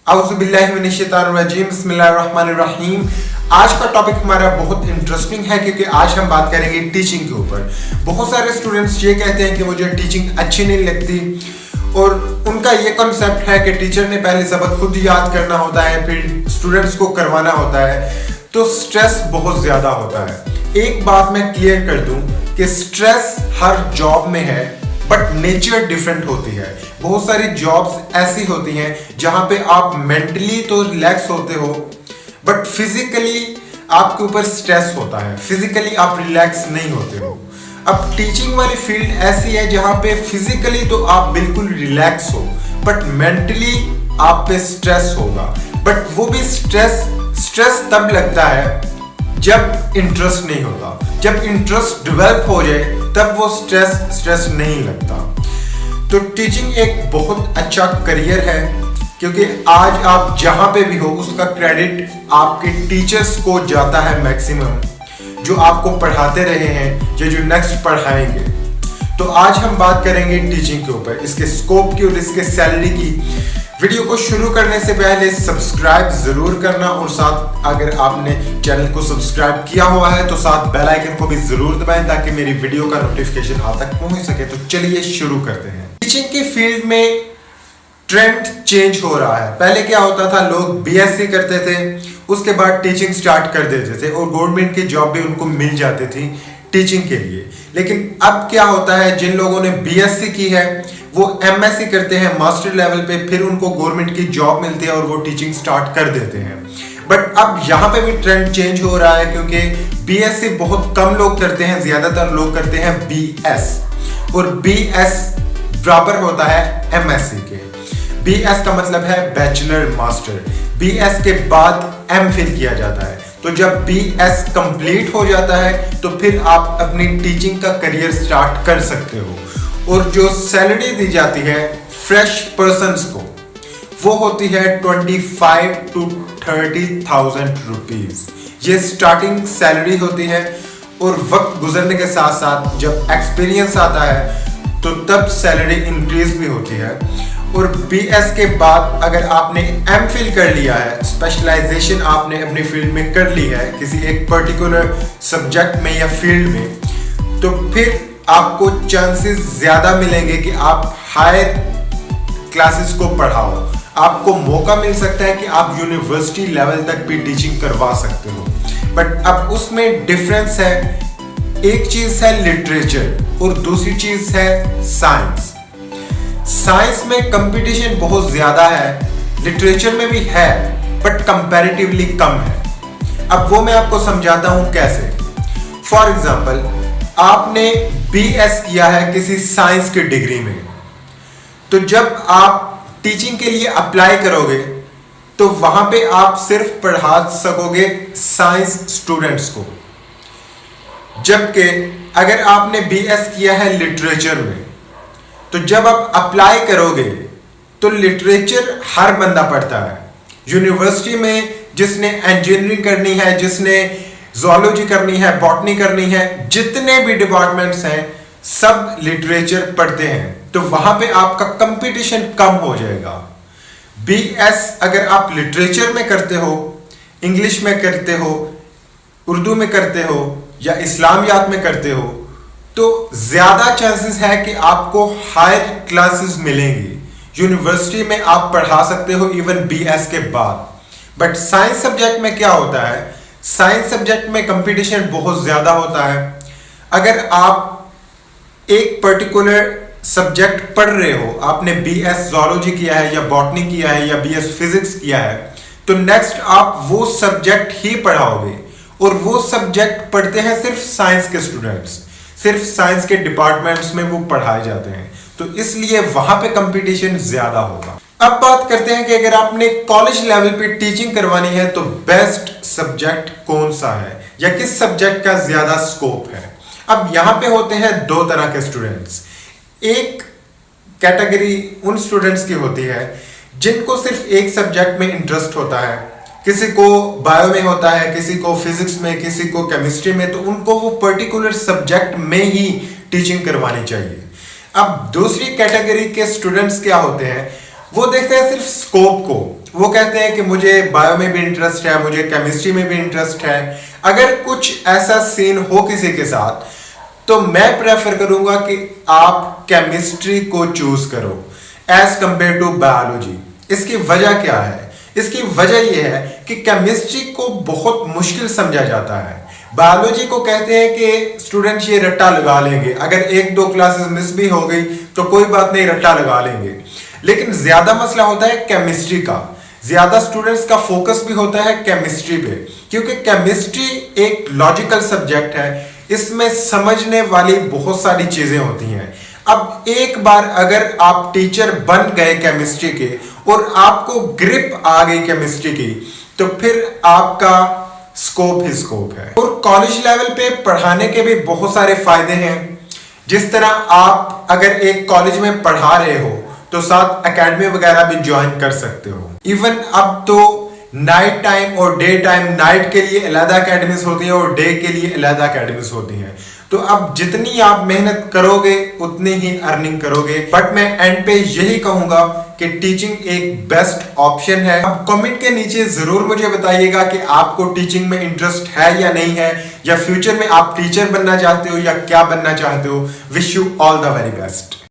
औज़ुबिल्लाहिमिनश्शैतानिर्रजीम बिस्मिल्लाहिर्रहमानिर्रहीम। आज का टॉपिक हमारा बहुत इंटरेस्टिंग है क्योंकि आज हम बात करेंगे टीचिंग के ऊपर। बहुत सारे स्टूडेंट्स ये कहते हैं कि मुझे टीचिंग अच्छी नहीं लगती और उनका ये कॉन्सेप्ट है कि टीचर ने पहले सबक खुद याद करना होता है, फिर स्टूडेंट्स को करवाना होता है, तो स्ट्रेस बहुत ज़्यादा होता है। एक बात मैं क्लियर कर दूं कि स्ट्रेस हर जॉब में है बट नेचर डिफरेंट होती है। बहुत सारी जॉब्स ऐसी होती हैं जहां पे आप मेंटली तो रिलैक्स होते हो बट फिजिकली आपके ऊपर स्ट्रेस होता है, फिजिकली आप रिलैक्स नहीं होते हो। अब टीचिंग वाली फील्ड ऐसी है जहां पे फिजिकली तो आप बिल्कुल रिलैक्स हो बट मेंटली आप पे स्ट्रेस होगा। बट वो भी स्ट्रेस तब लगता है जब इंटरेस्ट नहीं होता। जब इंटरेस्ट डेवलप हो जाए तब वो स्ट्रेस नहीं लगता। तो टीचिंग एक बहुत अच्छा करियर है क्योंकि आज आप जहां पे भी हो उसका क्रेडिट आपके टीचर्स को जाता है मैक्सिमम, जो आपको पढ़ाते रहे हैं या जो नेक्स्ट पढ़ाएंगे। तो आज हम बात करेंगे टीचिंग के ऊपर, इसके स्कोप की और इसके सैलरी की। वीडियो को शुरू करने से पहले सब्सक्राइब जरूर करना और साथ अगर आपने चैनल को सब्सक्राइब किया हुआ है तो साथ बेल आइकन को भी जरूर दबाएं ताकि मेरी वीडियो का नोटिफिकेशन आप तक पहुंच सके। तो चलिए शुरू करते हैं। टीचिंग की फील्ड में ट्रेंड चेंज हो रहा है। पहले क्या होता था, लोग बीएससी करते थे, उसके बाद टीचिंग स्टार्ट कर देते थे और गवर्नमेंट की जॉब भी उनको मिल जाती थी टीचिंग के लिए। लेकिन अब क्या होता है, जिन लोगों ने बीएससी की है वो एमएससी करते हैं मास्टर लेवल पे, फिर उनको गवर्नमेंट की जॉब मिलती है और वो टीचिंग स्टार्ट कर देते हैं। बट अब यहाँ पे भी ट्रेंड चेंज हो रहा है क्योंकि बीएससी बहुत कम लोग करते हैं, ज्यादातर लोग करते हैं बीएस, और बीएस बराबर होता है एमएससी के। बीएस का मतलब है बैचलर मास्टर। बीएस के बाद एमफिल किया जाता है। तो जब बीएस कंप्लीट हो जाता है तो फिर आप अपनी टीचिंग का करियर स्टार्ट कर सकते हो। और जो सैलरी दी जाती है फ्रेश पर्सन्स को वो होती है 25 to 30,000 रुपीज। ये स्टार्टिंग सैलरी होती है और वक्त गुजरने के साथ साथ जब एक्सपीरियंस आता है तो तब सैलरी इंक्रीज भी होती है। और बीएस के बाद अगर आपने एमफिल कर लिया है, स्पेशलाइजेशन आपने अपनी फील्ड में कर ली है किसी एक पर्टिकुलर सब्जेक्ट में या फील्ड में, तो फिर आपको चांसेस ज्यादा मिलेंगे कि आप हायर क्लासेस को पढ़ाओ। आपको मौका मिल सकता है कि आप यूनिवर्सिटी लेवल तक भी टीचिंग करवा सकते हो। बट अब उसमें डिफरेंस है, एक चीज है लिटरेचर और दूसरी चीज है साइंस। साइंस में कंपटीशन बहुत ज्यादा है, लिटरेचर में भी है बट कंपैरेटिवली कम है। अब वो मैं आपको समझाता हूं कैसे। फॉर एग्जाम्पल, आपने बीएस किया है किसी साइंस की डिग्री में, तो जब आप टीचिंग के लिए अप्लाई करोगे तो वहां पे आप सिर्फ पढ़ा सकोगे साइंस स्टूडेंट्स को। जबकि अगर आपने बीएस किया है लिटरेचर में तो जब आप अप्लाई करोगे तो लिटरेचर हर बंदा पढ़ता है। यूनिवर्सिटी में जिसने इंजीनियरिंग करनी है, जिसने ज़ूलॉजी करनी है, बॉटनी करनी है, जितने भी डिपार्टमेंट्स हैं सब लिटरेचर पढ़ते हैं, तो वहां पे आपका कंपटीशन कम हो जाएगा। बीएस अगर आप लिटरेचर में करते हो, इंग्लिश में करते हो, उर्दू में करते हो या इस्लामियात में करते हो, तो ज्यादा चांसेस है कि आपको हायर क्लासेस मिलेंगी। यूनिवर्सिटी में आप पढ़ा सकते हो इवन बीएस के बाद। बट साइंस सब्जेक्ट में क्या होता है, साइंस सब्जेक्ट में कंपटीशन बहुत ज्यादा होता है। अगर आप एक पर्टिकुलर सब्जेक्ट पढ़ रहे हो, आपने बीएस ज़ूलॉजी किया है या बॉटनी किया है या बीएस फिजिक्स किया है, तो नेक्स्ट आप वो सब्जेक्ट ही पढ़ाओगे। और वो सब्जेक्ट पढ़ते हैं सिर्फ साइंस के स्टूडेंट्स, सिर्फ साइंस के डिपार्टमेंट्स में वो पढ़ाए जाते हैं, तो इसलिए वहां पे कंपटीशन ज्यादा होगा। अब बात करते हैं कि अगर आपने कॉलेज लेवल पे टीचिंग करवानी है तो बेस्ट सब्जेक्ट कौन सा है या किस सब्जेक्ट का ज्यादा स्कोप है। अब यहां पे होते हैं दो तरह के स्टूडेंट्स। एक कैटेगरी उन स्टूडेंट्स की होती है जिनको सिर्फ एक सब्जेक्ट में इंटरेस्ट होता है, किसी को बायो में होता है, किसी को फिजिक्स में, किसी को केमिस्ट्री में, तो उनको वो पर्टिकुलर सब्जेक्ट में ही टीचिंग करवानी चाहिए। अब दूसरी कैटेगरी के स्टूडेंट्स क्या होते हैं, वो देखते हैं सिर्फ स्कोप को। वो कहते हैं कि मुझे बायो में भी इंटरेस्ट है, मुझे केमिस्ट्री में भी इंटरेस्ट है। अगर कुछ ऐसा सीन हो किसी के साथ तो मैं प्रेफर करूंगा कि आप केमिस्ट्री को चूज करो एज कंपेयर टू बायोलॉजी। इसकी वजह क्या है? इसकी वजह यह है कि केमिस्ट्री को बहुत मुश्किल समझा जाता है। बायोलॉजी को कहते हैं कि स्टूडेंट ये रट्टा लगा लेंगे, अगर एक दो क्लासेस मिस भी हो गई तो कोई बात नहीं, रट्टा लगा लेंगे। लेकिन ज्यादा मसला होता है केमिस्ट्री का। ज्यादा स्टूडेंट्स का फोकस भी होता है केमिस्ट्री पे, क्योंकि केमिस्ट्री एक लॉजिकल सब्जेक्ट है। इसमें समझने वाली बहुत सारी चीजें होती हैं। अब एक बार अगर आप टीचर बन गए केमिस्ट्री के और आपको ग्रिप आ गई केमिस्ट्री की, तो फिर आपका स्कोप ही स्कोप है। और कॉलेज लेवल पे पढ़ाने के भी बहुत सारे फायदे हैं। जिस तरह आप अगर एक कॉलेज में पढ़ा रहे हो तो साथ एकेडमी वगैरह भी ज्वाइन कर सकते हो। इवन अब तो नाइट टाइम और डे टाइम, नाइट के लिए अलग एकेडमीज होती हैं और डे के लिए अलग एकेडमीज होती हैं। तो अब जितनी आप मेहनत करोगे उतनी ही अर्निंग करोगे। बट मैं एंड पे यही कहूंगा कि टीचिंग एक बेस्ट ऑप्शन है। अब कमेंट के नीचे जरूर मुझे बताइएगा कि आपको टीचिंग में इंटरेस्ट है या नहीं है, या फ्यूचर में आप टीचर बनना चाहते हो या क्या बनना चाहते हो। Wish you all the very best.